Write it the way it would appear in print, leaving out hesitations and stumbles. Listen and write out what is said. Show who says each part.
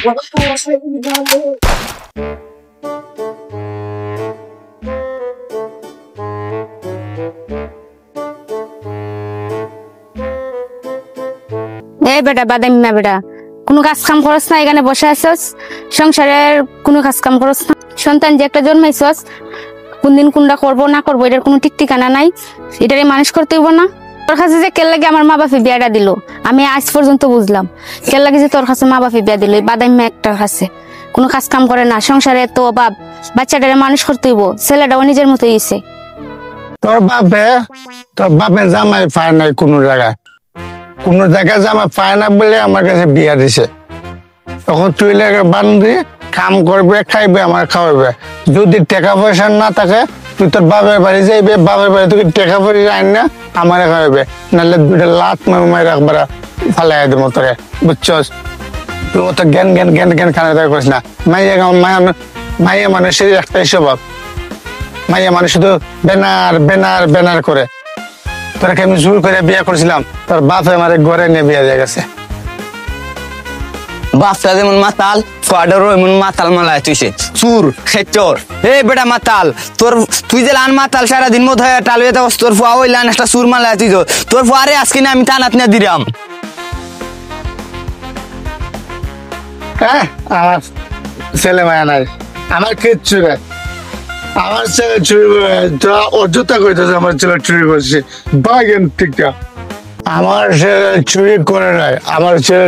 Speaker 1: এই বেটা বাদামি না বেটা, কোনো কাজ কাম করস না, এখানে বসে আছস, সংসারের কোনো কাজ কাম করস না। সন্তান যে একটা জন্মাইছস, কোন দিন কোনটা করবো না করবো এটার কোনো ঠিক ঠিকানা নাই, এটারে মানুষ করতে হইব না। তোর কাছে যে কেল লাগে আমার মা বাপে বিয়াটা দিল, আমি আজ পর্যন্ত বুঝলাম কেল লাগে যে তোর কাছে মা বাপে বিয়া দিল। এই বাদামি একটা কাছে কোনো কাজ কাম করে না, সংসারে তো অভাব, বাচ্চাটারে মানুষ করতে হইব, ছেলেটাও নিজের মতো হইছে।
Speaker 2: তোর বাপে জামাই পায় নাই কোনো জায়গায়, জামাই পায় না বলে আমার কাছে বিয়া দিছে। তখন তুই লাগে বান্ধি কাম করবে, খাইবে, আমার খাওয়াবে। যদি টাকা পয়সা না থাকে তুই তোর বাপের বাড়ি যাইবে, বাপের বাড়ি তুই টাকা পয়সা আইন না আমার খাওয়াবে, নাহলে দুইটা লাত মায়ের একবার ফালাই দেবো তোরে, বুঝছস? তুই অত জ্ঞান জ্ঞান জ্ঞান জ্ঞান খানা করিস না। মাইয়া মানুষের একটাই স্বভাব, মাইয়া মানুষ শুধু বেনার বেনার বেনার করে। তোরাকে আমি জোর করে বিয়ে করেছিলাম, তোর বাপে আমার ঘরে নিয়ে বিয়ে দিয়ে গেছে।
Speaker 3: বাপটা যেমন মাতাল, ফাডারও এমন মাতাল মালায় তুইছে চুর খেচর। এই বেটা মাতাল, তুই যে লান মাতাল সারাদিন মত হয়ে টালবে, তোর ফুয়া ওই লান একটা চুর মালায় তুই, তোর ফুয়ারে আজকে না আমি টানাত না দিলাম।
Speaker 2: হ্যাঁ, আমার ছেলে মায়া নাই, আমার কিচ্ছু নাই। আমার ছেলে চুরি অযথা কইতেছে আমার ছেলে চুরি করছে, বাগেন ঠিক। আমার ছেলে চুরি করে নাই, আমার ছেলে